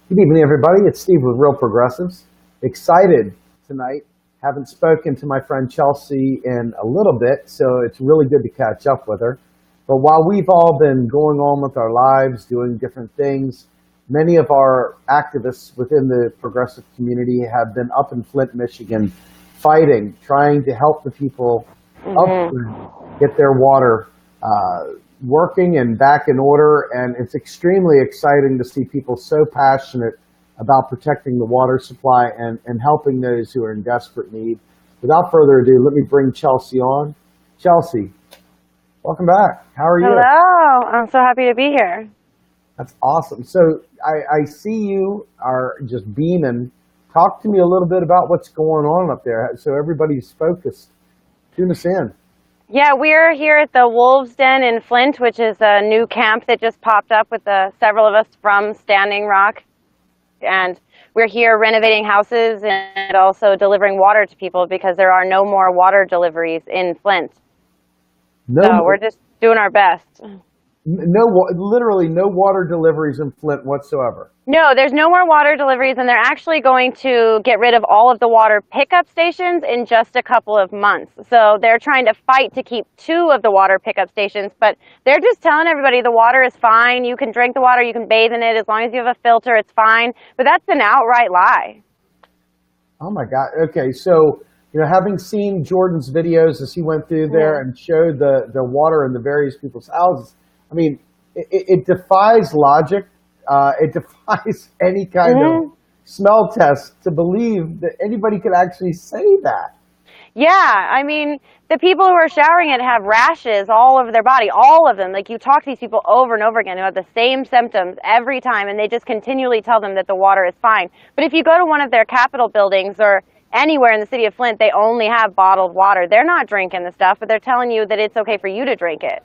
Good evening, everybody. It's Steve with Real Progressives. Excited tonight. Haven't spoken to my friend Chelsea in a little bit, so it's really good to catch up with her. But while we've all been going on with our lives, doing different things, many of our activists within the progressive community have been up in Flint, Michigan, fighting, trying to help the people up get their water working and back in order. And it's extremely exciting to see people so passionate about protecting the water supply and helping those who are in desperate need. Without further ado, let me bring Chelsea on. Chelsea, welcome back. How are you? Hello. I'm so happy to be here. That's awesome. So I see you are just beaming. Talk to me a little bit about what's going on up there so everybody's focused. Tune us in. Yeah, we're here at the Wolves Den in Flint, which is a new camp that just popped up with several of us from Standing Rock. And we're here renovating houses and also delivering water to people because there are no more water deliveries in Flint. So we're just doing our best. Literally no water deliveries in Flint whatsoever. No, there's no more water deliveries, and they're actually going to get rid of all of the water pickup stations in just a couple of months. So they're trying to fight to keep 2 of the water pickup stations, but they're just telling everybody the water is fine. You can drink the water, you can bathe in it, as long as you have a filter, it's fine. But that's an outright lie. Oh my God. Okay, so having seen Jordan's videos as he went through there and showed the water in the various people's houses, I mean, it defies logic. It defies any kind of smell test to believe that anybody could actually say that. Yeah, I mean, the people who are showering it have rashes all over their body, all of them. Like, you talk to these people over and over again who have the same symptoms every time, and they just continually tell them that the water is fine. But if you go to one of their Capitol buildings or anywhere in the city of Flint, they only have bottled water. They're not drinking the stuff, but they're telling you that it's okay for you to drink it.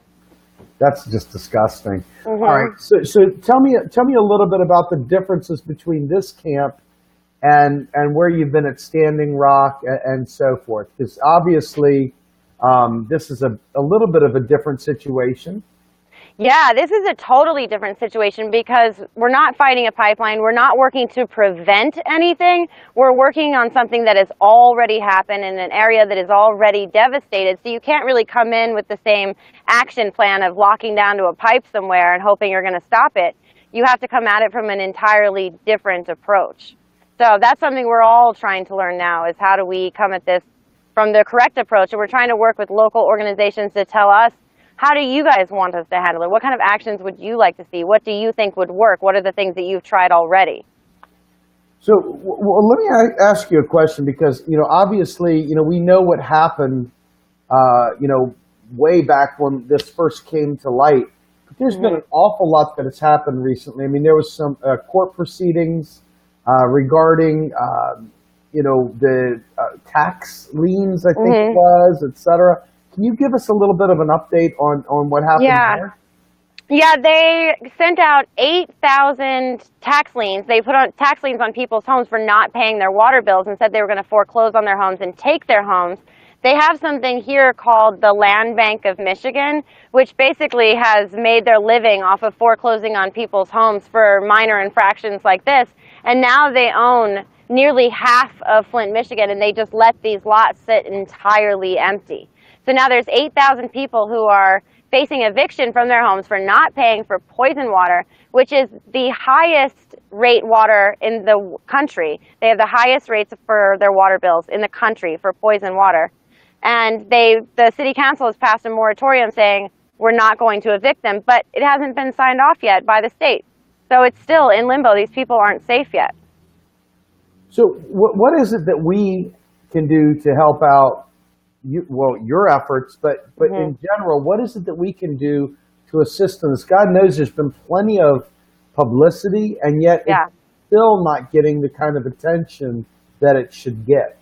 That's just disgusting. All right, so tell me a little bit about the differences between this camp and where you've been at Standing Rock and so forth, because obviously this is a little bit of a different situation. Yeah, this is a totally different situation because we're not fighting a pipeline. We're not working to prevent anything. We're working on something that has already happened in an area that is already devastated. So you can't really come in with the same action plan of locking down to a pipe somewhere and hoping you're going to stop it. You have to come at it from an entirely different approach. So that's something we're all trying to learn now, is how do we come at this from the correct approach. And we're trying to work with local organizations to tell us, how do you guys want us to handle it? What kind of actions would you like to see? What do you think would work? What are the things that you've tried already? So let me ask you a question, because, obviously, we know what happened, way back when this first came to light. But there's been an awful lot that has happened recently. I mean, there was some court proceedings regarding, the tax liens, I think it was, et cetera. Can you give us a little bit of an update on what happened there? Yeah, they sent out 8,000 tax liens. They put on tax liens on people's homes for not paying their water bills and said they were going to foreclose on their homes and take their homes. They have something here called the Land Bank of Michigan, which basically has made their living off of foreclosing on people's homes for minor infractions like this. And now they own nearly half of Flint, Michigan, and they just let these lots sit entirely empty. So now there's 8,000 people who are facing eviction from their homes for not paying for poison water, which is the highest rate water in the country. They have the highest rates for their water bills in the country for poison water. And the city council has passed a moratorium saying we're not going to evict them, but it hasn't been signed off yet by the state. So it's still in limbo. These people aren't safe yet. So what is it that we can do to help out your efforts, but in general, what is it that we can do to assist in this? God knows there's been plenty of publicity, and yet it's still not getting the kind of attention that it should get.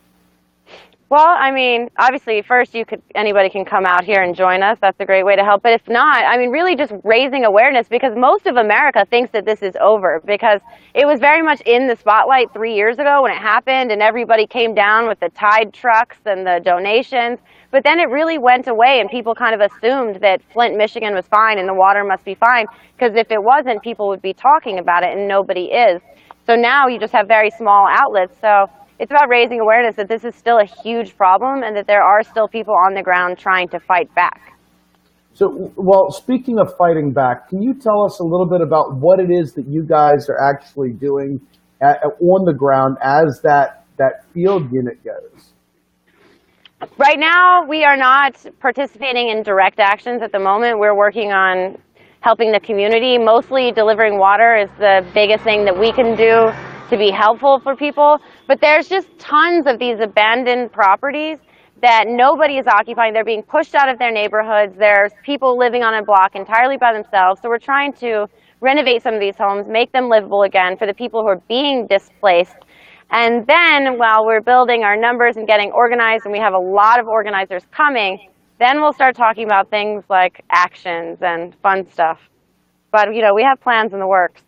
Well, I mean, obviously, first, anybody can come out here and join us. That's a great way to help. But if not, I mean, really just raising awareness, because most of America thinks that this is over, because it was very much in the spotlight 3 years ago when it happened, and everybody came down with the Tide trucks and the donations. But then it really went away, and people kind of assumed that Flint, Michigan was fine and the water must be fine, because if it wasn't, people would be talking about it, and nobody is. So now you just have very small outlets. So it's about raising awareness that this is still a huge problem and that there are still people on the ground trying to fight back. So, well, speaking of fighting back, can you tell us a little bit about what it is that you guys are actually doing on the ground as that field unit goes? Right now, we are not participating in direct actions at the moment. We're working on helping the community. Mostly delivering water is the biggest thing that we can do to be helpful for people. But there's just tons of these abandoned properties that nobody is occupying. They're being pushed out of their neighborhoods. There's people living on a block entirely by themselves. So we're trying to renovate some of these homes, make them livable again for the people who are being displaced. And then while we're building our numbers and getting organized, and we have a lot of organizers coming, then we'll start talking about things like actions and fun stuff. But, we have plans in the works.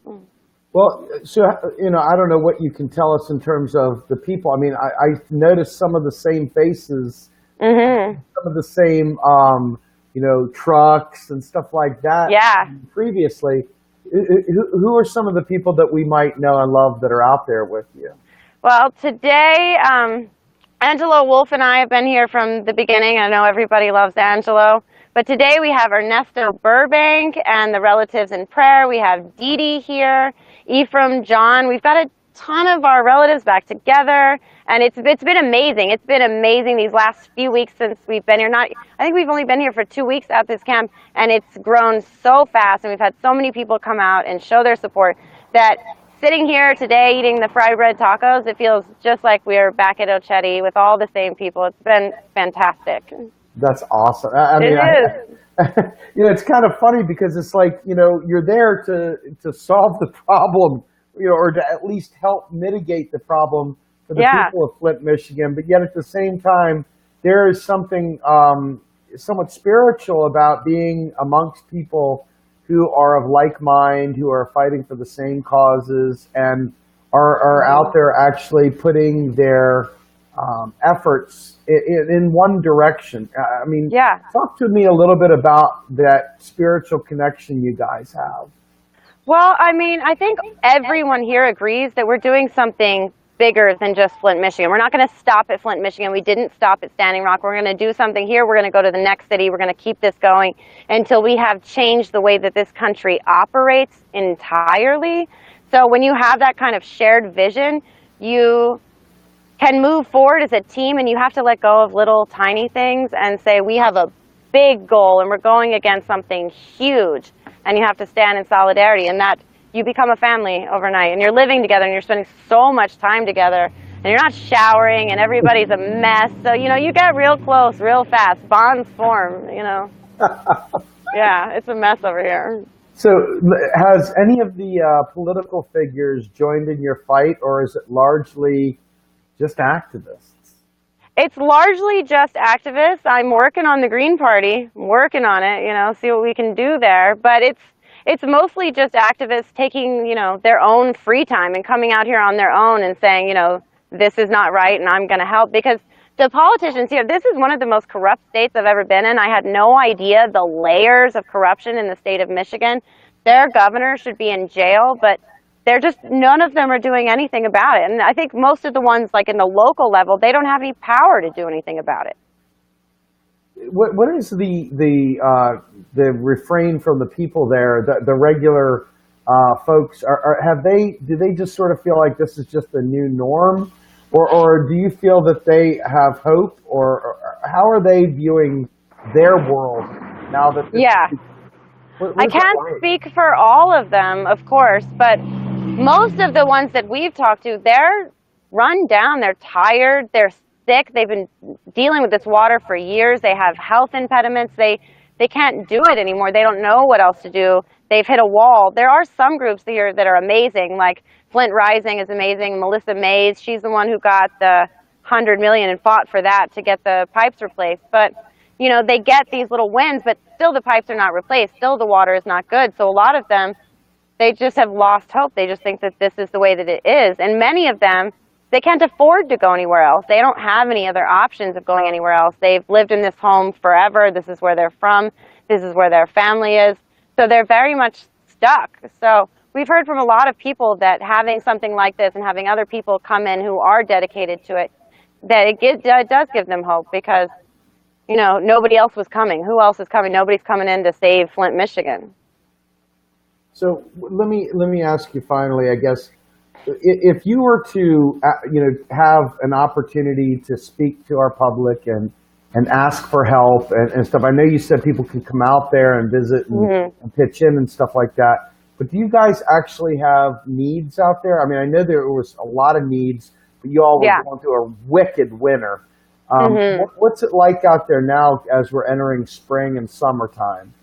Well, so, I don't know what you can tell us in terms of the people. I mean, I noticed some of the same faces, some of the same, trucks and stuff like that. Yeah. Previously. Who are some of the people that we might know and love that are out there with you? Well, today, Angelo Wolf and I have been here from the beginning. I know everybody loves Angelo. But today we have Ernesto Burbank and the relatives in prayer. We have Dee Dee here, Ephraim, John. We've got a ton of our relatives back together. And it's been amazing. It's been amazing these last few weeks since we've been here. I think we've only been here for 2 weeks at this camp. And it's grown so fast. And we've had so many people come out and show their support that sitting here today eating the fry bread tacos, it feels just like we are back at Ochetti with all the same people. It's been fantastic. That's awesome. I mean, it's kind of funny because it's like, you're there to solve the problem, or to at least help mitigate the problem for the people of Flint, Michigan. But yet at the same time, there is something somewhat spiritual about being amongst people who are of like mind, who are fighting for the same causes, and are out there actually putting their efforts in one direction. I mean, talk to me a little bit about that spiritual connection you guys have. Well, I mean, I think everyone here agrees that we're doing something bigger than just Flint, Michigan. We're not going to stop at Flint, Michigan. We didn't stop at Standing Rock. We're going to do something here. We're going to go to the next city. We're going to keep this going until we have changed the way that this country operates entirely. So when you have that kind of shared vision, you can move forward as a team, and you have to let go of little tiny things and say, we have a big goal and we're going against something huge, and you have to stand in solidarity, and that you become a family overnight, and you're living together, and you're spending so much time together, and you're not showering, and everybody's a mess. So, you get real close real fast. Bonds form, Yeah, it's a mess over here. So has any of the political figures joined in your fight, or is it largely just activists? It's largely just activists. I'm working on the Green Party. I'm working on it, see what we can do there. But it's mostly just activists taking, their own free time and coming out here on their own and saying, this is not right and I'm going to help. Because the politicians here, this is one of the most corrupt states I've ever been in. I had no idea the layers of corruption in the state of Michigan. Their governor should be in jail, but none of them are doing anything about it. And I think most of the ones, like in the local level, they don't have any power to do anything about it. What is the refrain from the people there, the regular folks? Do they just sort of feel like this is just the new norm, or do you feel that they have hope, or how are they viewing their world now that? I can't speak for all of them, of course, but most of the ones that we've talked to, they're run down, they're tired, they're sick, they've been dealing with this water for years, they have health impediments, they can't do it anymore, they don't know what else to do, they've hit a wall. There are some groups here that are amazing, like Flint Rising is amazing, Melissa Mays, she's the one who got the $100 million and fought for that to get the pipes replaced, but they get these little wins, but still the pipes are not replaced, still the water is not good, so a lot of them, they just have lost hope. They just think that this is the way that it is. And many of them, they can't afford to go anywhere else. They don't have any other options of going anywhere else. They've lived in this home forever. This is where they're from. This is where their family is. So they're very much stuck. So we've heard from a lot of people that having something like this and having other people come in who are dedicated to it, that it does give them hope because, nobody else was coming. Who else is coming? Nobody's coming in to save Flint, Michigan. So let me ask you finally, I guess, if you were to, have an opportunity to speak to our public and ask for help and stuff. I know you said people can come out there and visit and pitch in and stuff like that. But do you guys actually have needs out there? I mean, I know there was a lot of needs, but you all were going through a wicked winter. What's it like out there now as we're entering spring and summertime?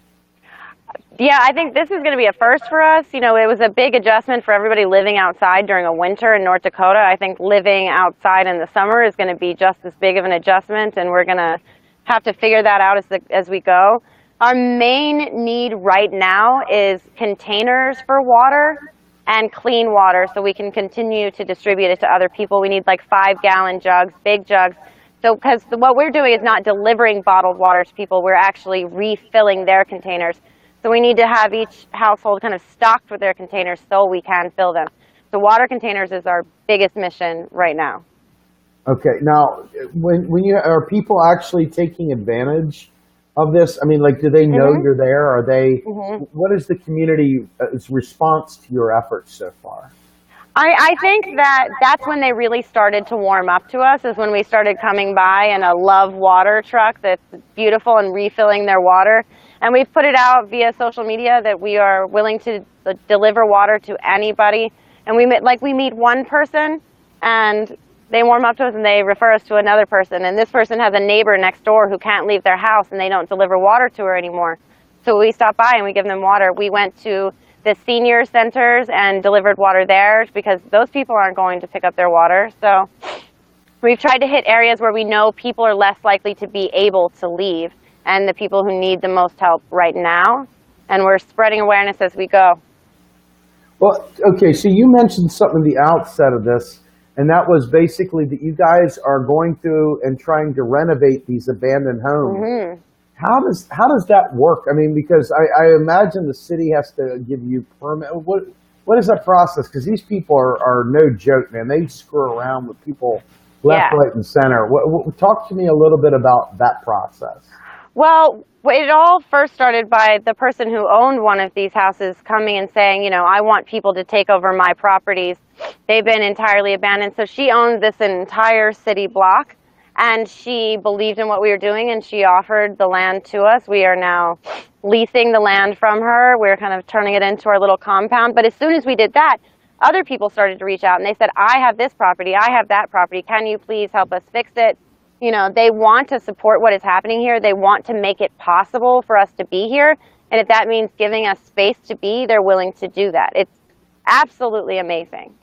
Yeah, I think this is going to be a first for us. It was a big adjustment for everybody living outside during a winter in North Dakota. I think living outside in the summer is going to be just as big of an adjustment, and we're going to have to figure that out as we go. Our main need right now is containers for water and clean water so we can continue to distribute it to other people. We need like 5-gallon jugs, big jugs. So, because what we're doing is not delivering bottled water to people, we're actually refilling their containers. So we need to have each household kind of stocked with their containers so we can fill them. So water containers is our biggest mission right now. Okay. Now, when you are people actually taking advantage of this? I mean, like, do they know you're there? Are they? What is the community's response to your efforts so far? I think that's when they really started to warm up to us, is when we started coming by in a Love Water truck that's beautiful and refilling their water. And we've put it out via social media that we are willing to deliver water to anybody. And we meet one person and they warm up to us and they refer us to another person. And this person has a neighbor next door who can't leave their house and they don't deliver water to her anymore. So we stop by and we give them water. We went to the senior centers and delivered water there because those people aren't going to pick up their water. So we've tried to hit areas where we know people are less likely to be able to leave and the people who need the most help right now. And we're spreading awareness as we go. Well, okay, so you mentioned something at the outset of this, and that was basically that you guys are going through and trying to renovate these abandoned homes. How does that work? I mean, because I imagine the city has to give you permit. What is that process? Because these people are no joke, man. They screw around with people left, right, and center. Talk to me a little bit about that process. Well, it all first started by the person who owned one of these houses coming and saying, I want people to take over my properties. They've been entirely abandoned. So she owned this entire city block. And she believed in what we were doing, and she offered the land to us. We are now leasing the land from her. We're kind of turning it into our little compound. But as soon as we did that, other people started to reach out, and they said, I have this property, I have that property. Can you please help us fix it? They want to support what is happening here. They want to make it possible for us to be here. And if that means giving us space to be, they're willing to do that. It's absolutely amazing.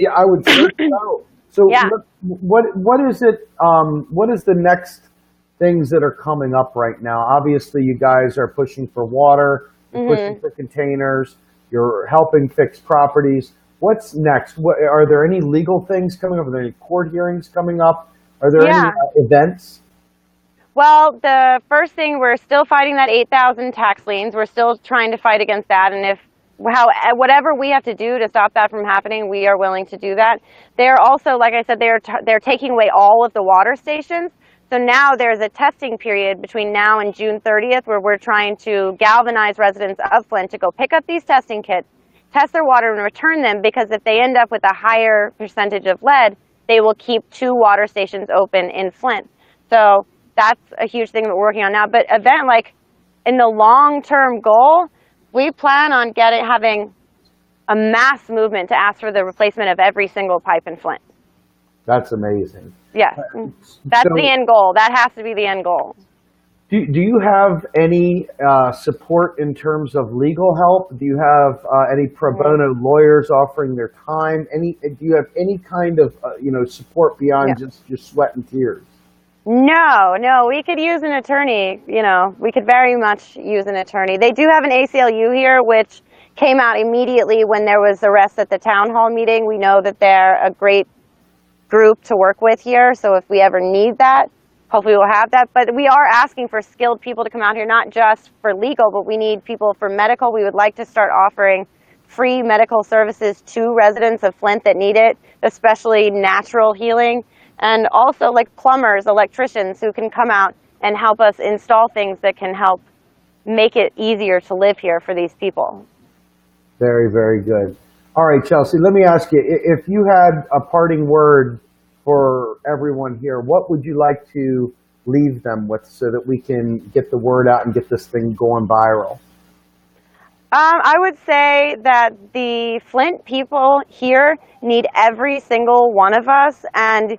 Yeah, I would say so. So what is it? What is the next things that are coming up right now? Obviously, you guys are pushing for water, you're pushing for containers, you're helping fix properties. What's next? Are there any legal things coming up? Are there any court hearings coming up? Are there any events? Well, the first thing, we're still fighting that 8,000 tax liens. We're still trying to fight against that, and whatever we have to do to stop that from happening, we are willing to do that. They're also, like I said, they're taking away all of the water stations. So now there's a testing period between now and June 30th where we're trying to galvanize residents of Flint to go pick up these testing kits, test their water, and return them, because if they end up with a higher percentage of lead, they will keep 2 water stations open in Flint. So that's a huge thing that we're working on now. But in the long-term goal, we plan on having a mass movement to ask for the replacement of every single pipe in Flint. That's amazing. Yes, that's the end goal. That has to be the end goal. Do you have any support in terms of legal help? Do you have any pro bono lawyers offering their time? Do you have any kind of support beyond just your sweat and tears? No, we could use an attorney. We could very much use an attorney. They do have an ACLU here, which came out immediately when there was arrests at the town hall meeting. We know that they're a great group to work with here. So if we ever need that, hopefully we'll have that. But we are asking for skilled people to come out here, not just for legal, but we need people for medical. We would like to start offering free medical services to residents of Flint that need it, especially natural healing, and also like plumbers, electricians who can come out and help us install things that can help make it easier to live here for these people. Very, very good. All right, Chelsea, let me ask you, if you had a parting word for everyone here, what would you like to leave them with so that we can get the word out and get this thing going viral? I would say that the Flint people here need every single one of us, and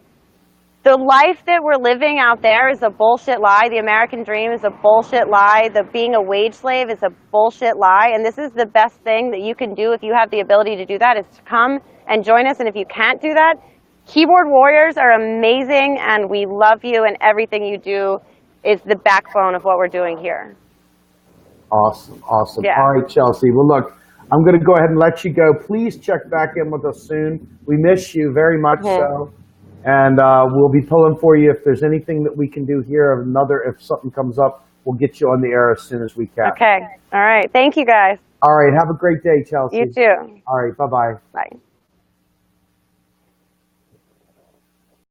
the life that we're living out there is a bullshit lie. The American dream is a bullshit lie. The being a wage slave is a bullshit lie, and this is the best thing that you can do if you have the ability to do that, is to come and join us. And if you can't do that, keyboard warriors are amazing, and we love you, and everything you do is the backbone of what we're doing here. Awesome, awesome. Yeah. All right, Chelsea. Well, look, I'm going to go ahead and let you go. Please check back in with us soon. We miss you very much so. And we'll be pulling for you if there's anything that we can do here. If something comes up, we'll get you on the air as soon as we can. Okay. All right. Thank you, guys. All right. Have a great day, Chelsea. You too. All right. Bye-bye. Bye.